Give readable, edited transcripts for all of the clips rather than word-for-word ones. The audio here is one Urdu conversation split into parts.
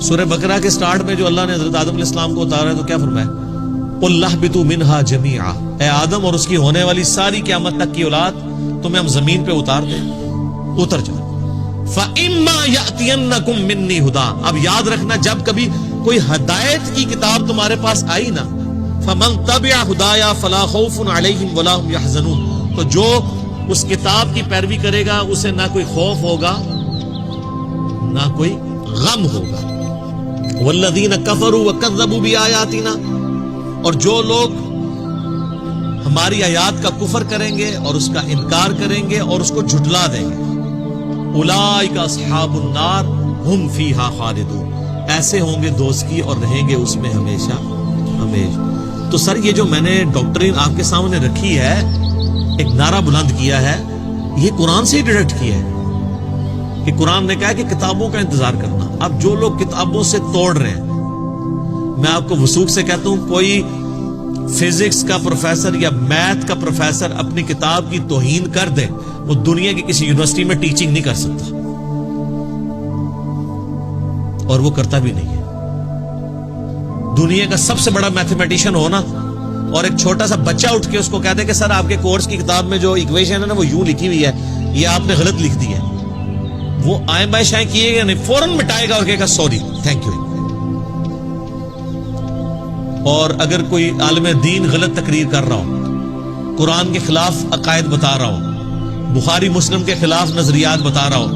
سورہ بقرہ کے سٹارٹ میں جو اللہ نے حضرت آدم علیہ السلام کو اتارا ہے تو کیا فرمایا؟ قُلْ اهْبِطُوا مِنْهَا جَمِيعًا، اے آدم اور اس کی ہونے والی ساری قیامت تک کی اولاد تمہیں ہم زمین پہ اتار دیں، اتر جاؤ۔ فَإِمَّا يَأْتِيَنَّكُم مِّنِّي هُدًى، اب یاد رکھنا جب کبھی کوئی ہدایت کی کتاب تمہارے پاس آئی نا، فَمَن تَبِعَ هُدَايَا فَلَا خَوْفٌ عَلَيْهِمْ وَلَا هُمْ يَحْزَنُونَ، تو جو اس کتاب کی پیروی کرے گا اسے نہ کوئی خوف ہوگا نہ کوئی غم ہوگا۔ وَالَّذِينَ كَفَرُوا وَكَذَّبُوا بِآيَاتِنَا، اور جو لوگ ہماری آیات کا کفر کریں گے اور اس کا انکار کریں گے اور اس کو جھٹلا دیں گے، اولئک اصحاب النار ہم فیہا خالدون، ایسے ہوں گے دوزخی اور رہیں گے اس میں ہمیشہ ہمیشہ۔ تو سر یہ جو میں نے ڈاکٹرین آپ کے سامنے رکھی ہے، ایک نعرہ بلند کیا ہے، یہ قرآن سے ہی ڈائریکٹ کیا ہے کہ قرآن نے کہا ہے کہ کتابوں کا انتظار کرنا۔ اب جو لوگ کتابوں سے توڑ رہے ہیں، میں آپ کو وثوق سے کہتا ہوں کوئی فزکس کا پروفیسر یا میتھ کا پروفیسر اپنی کتاب کی توہین کر دے، وہ دنیا کی کسی یونیورسٹی میں ٹیچنگ نہیں کر سکتا، اور وہ کرتا بھی نہیں ہے۔ دنیا کا سب سے بڑا میتھمیٹیشین ہونا اور ایک چھوٹا سا بچہ اٹھ کے اس کو کہہ دے کہ سر آپ کے کورس کی کتاب میں جو ایکویشن ہے نا وہ یوں لکھی ہوئی ہے، یہ آپ نے غلط لکھ دی ہے، وہ آئیں بائیں شائیں کیے گا نہیں، فوراً مٹائے گا اور کہے گا سوری، تھینک یو۔ اور اگر کوئی عالم دین غلط تقریر کر رہا ہو، قرآن کے خلاف عقائد بتا رہا ہو، بخاری مسلم کے خلاف نظریات بتا رہا ہو،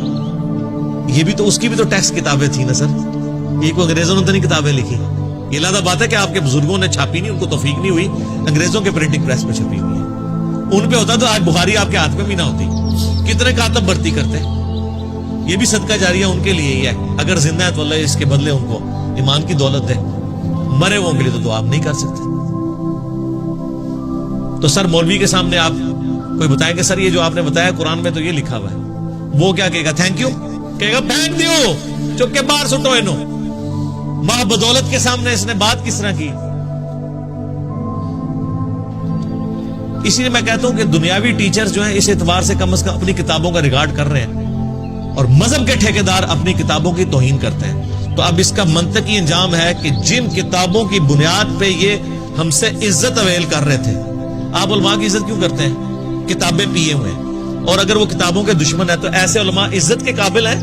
یہ بھی تو اس کی بھی تو ٹیکسٹ کتابیں تھیں نا سر، یہ کوئی انگریزوں نے تو نہیں کتابیں لکھی، یہ علیحدہ بات ہے کہ آپ کے بزرگوں نے چھاپی نہیں، ان کو توفیق نہیں ہوئی، انگریزوں کے پرنٹنگ پریس میں چھپی ہوئی ہے، ان پہ ہوتا تو آج بخاری آپ کے ہاتھ میں بھی نہ ہوتی۔ کتنے کاتب بھرتی کرتے، یہ بھی صدقہ جاریہ ان کے لیے ہی ہے، اگر زندہ ہے تو اللہ اس کے بدلے ان کو ایمان کی دولت دے، مرے ہووں کے لیے تو دعا نہیں کر سکتے۔ تو سر مولوی کے سامنے آپ کوئی بتائیں کہ سر یہ جو آپ نے بتایا قرآن میں تو یہ لکھا ہوا ہے، وہ کیا کہے گا؟ تھینک یو کہے گا، پھینک دیو، چپ کے باہر سٹو انو، ماں بدولت کے سامنے اس نے بات کس طرح کی۔ اسی لیے میں کہتا ہوں کہ دنیاوی ٹیچر جو ہیں اس اعتبار سے کم از کم اپنی کتابوں کا ریکارڈ کر رہے ہیں، اور مذہب کے ٹھیکیدار اپنی کتابوں کی توہین کرتے ہیں۔ تو اب اس کا منطقی انجام ہے کہ جن کتابوں کی بنیاد پہ یہ ہم سے عزت اویل کر رہے تھے، آپ علماء کی عزت کیوں کرتے ہیں؟ کتابیں پیے ہوئے ہیں، اور اگر وہ کتابوں کے دشمن ہیں تو ایسے علماء عزت کے قابل ہیں؟